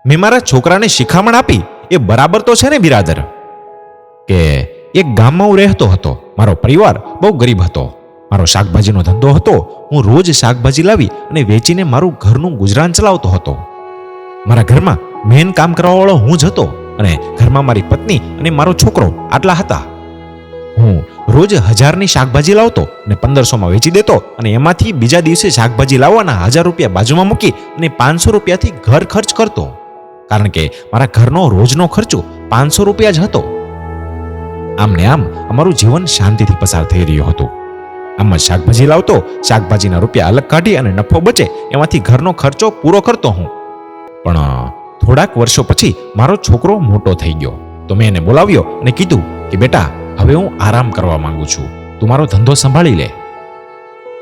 મેં મારા છોકરાને શિખામણ આપી એ બરાબર તો છે ને બિરાદર? કે એક ગામમાં હું રહેતો હતો. મારો પરિવાર બહુ ગરીબ હતો. મારો શાકભાજીનો ધંધો હતો. હું રોજ શાકભાજી લાવી અને વેચીને મારું ઘરનું ગુજરાન ચલાવતો હતો. મારા ઘરમાં મેન કામ કરવાવાળો હું જ હતો અને ઘરમાં મારી પત્ની અને મારો છોકરો આટલા હતા. હું રોજ 1000ની શાકભાજી લાવતો અને 1500માં વેચી દેતો અને એમાંથી બીજા દિવસે શાકભાજી લાવવાના 1000 રૂપિયા બાજુમાં મૂકી અને 500 રૂપિયાથી ઘર ખર્ચ કરતો. કારણ કે મારા ઘરનો રોજનો ખર્ચો 500 રૂપિયા જ હતો. આમ ને આમ અમારું જીવન શાંતિથી પસાર થઈ રહ્યું હતું. આમ જ શાકભાજી લાવતો, શાકભાજીના રૂપિયા અલગ કાઢી અને નફો બચે એમાંથી ઘરનો ખર્ચો પૂરો કરતો હું. પણ થોડાક વર્ષો પછી મારો છોકરો મોટો થઈ ગયો તો મેં એને બોલાવ્યો અને કીધું કે બેટા, હવે હું આરામ કરવા માંગુ છું. તું મારો ધંધો સંભાળી લે.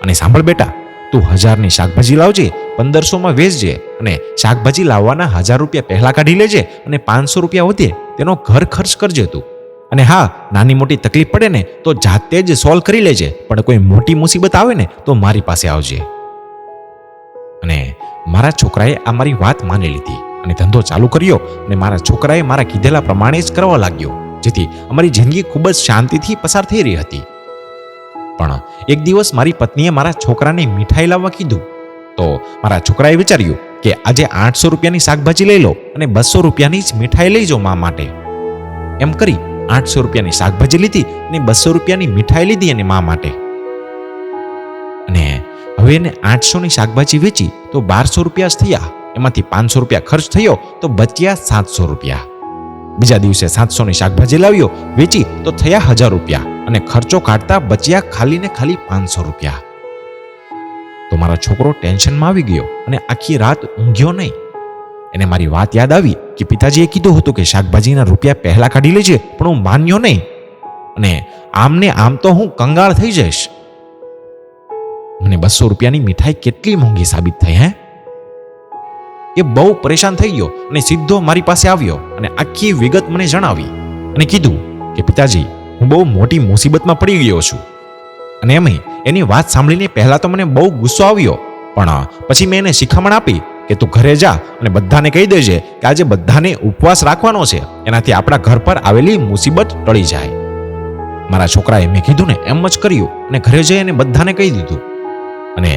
અને સાંભળ બેટા, તું 1000ની શાકભાજી લાવજે, 1500માં વેચજે અને શાકભાજી લાવવાના 1000 રૂપિયા પહેલા કાઢી લેજે અને 500 રૂપિયા વધે તેનો ઘર ખર્ચ કરજે તું. અને હા, નાની મોટી તકલીફ પડે ને તો જાતે જ સોલ્વ કરી લેજે, પણ કોઈ મોટી મુસીબત આવે ને તો મારી પાસે આવજે. અને મારા છોકરાએ આ મારી વાત માની લીધી અને ધંધો ચાલુ કર્યો અને મારા છોકરાએ મારા કીધેલા પ્રમાણે જ કરવા લાગ્યો, જેથી અમારી જિંદગી ખૂબ જ શાંતિથી પસાર થઈ રહી હતી. પણ એક દિવસ મારી પત્નીએ મારા છોકરાને મીઠાઈ લાવવા કીધું તો મારા છોકરાએ વિચાર્યું કે આજે 800 રૂપિયાની શાકભાજી લઈ લો અને 200 રૂપિયાની જ મીઠાઈ લઈ જાઓ મા માટે. એમ કરી 800 રૂપિયાની શાકભાજી લીધી અને 200 રૂપિયાની મીઠાઈ લીધી અને મા માટે. અને હવે એને 800ની શાકભાજી વેચી તો 1200 રૂપિયા જ થયા. એમાંથી 500 રૂપિયા ખર્ચ થયો તો બચ્યા 700 રૂપિયા. બીજા દિવસે 700ની શાકભાજી લાવ્યો, વેચી તો થયા 1000 રૂપિયા અને ખર્ચો કાઢતા બચ્યા ખાલી ને ખાલી 500 રૂપિયા. તો મારો છોકરો ટેન્શનમાં આવી ગયો અને આખી રાત ઊંઘ્યો નહીં. એને મારી વાત યાદ આવી કે પિતાજીએ કીધું હતું કે શાકભાજીના રૂપિયા પહેલા કાઢી લેજે, પણ હું માન્યો નહીં અને આમ ને આમ તો હું કંગાળ થઈ જઈશ. મને 200 રૂપિયાની મીઠાઈ કેટલી મોંઘી સાબિત થઈ. એ બહુ પરેશાન થઈ ગયો અને સીધો મારી પાસે આવ્યો અને આખી વિગત મને જણાવી અને કીધું કે પિતાજી, હું બહુ મોટી મુસીબતમાં પડી ગયો છું. અને એમાં એની વાત સાંભળીને પહેલા તો મને બહુ ગુસ્સો આવ્યો, પણ પછી મેં એને શિખામણ આપી કે તું ઘરે જા અને બધાને કહી દેજે કે આજે બધાને ઉપવાસ રાખવાનો છે, એનાથી આપણા ઘર પર આવેલી મુસીબત ટળી જાય. મારા છોકરાએ મેં કીધું ને એમ જ કર્યું અને ઘરે જઈ અને બધાને કહી દીધું. અને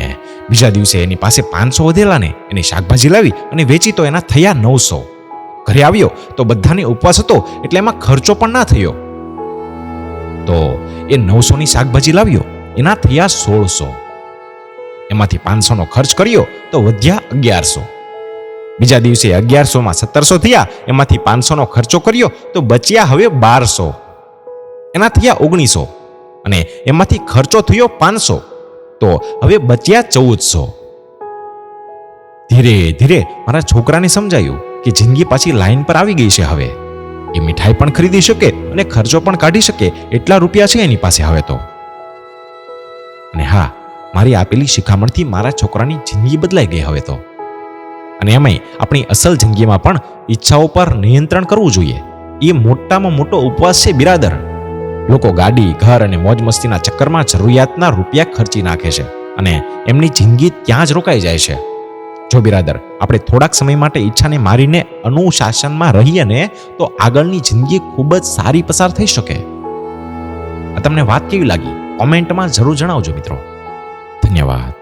બીજા દિવસે એની પાસે 500 વધેલા ને એની શાકભાજી લાવી અને વેચી તો એના થયા 900. ઘરે આવ્યો તો બધાને ઉપવાસ હતો એટલે એમાં ખર્ચો પણ ના થયો. તો એ 900ની શાકભાજી લાવ્યો, એના થયા 1600. એમાંથી 500નો ખર્ચ કર્યો તો વધ્યા 1100. બીજા દિવસે 1100માં 1700 થયા, એમાંથી 500નો ખર્ચો કર્યો તો બચ્યા હવે 1200. એના થયા 1900 અને એમાંથી ખર્ચો થયો 500 તો હવે બચ્યા 1400. ધીરે ધીરે મારા છોકરાને સમજાયું કે જિંદગી પાછી લાઈન પર આવી ગઈ છે. હવે એ મીઠાઈ પણ ખરીદી શકે અને ખર્ચો પણ કાઢી શકે એટલા રૂપિયા છે એની પાસે હવે તો. અને હા, મારી આપેલી શિખામણથી મારા છોકરાની જિંદગી બદલાઈ ગઈ હવે તો. અને એમાંય આપણી અસલ જિંદગીમાં પણ ઈચ્છાઓ પર નિયંત્રણ કરવું જોઈએ. એ મોટામાં મોટો ઉપવાસ છે બિરાદર. લોકો ગાડી, ઘર અને મોજ મસ્તીના ચક્કરમાં જરૂરિયાતના રૂપિયા ખર્ચી નાખે છે અને એમની જિંદગી ત્યાં જ રોકાઈ જાય છે. જો બિરાદર, આપણે થોડાક સમય માટે ઈચ્છાને મારીને અનુશાસનમાં રહીએ ને તો આગળની જિંદગી ખૂબ જ સારી પસાર થઈ શકે. આ તમને વાત કેવી લાગી? કોમેન્ટમાં જરૂર જણાવજો મિત્રો. ધન્યવાદ.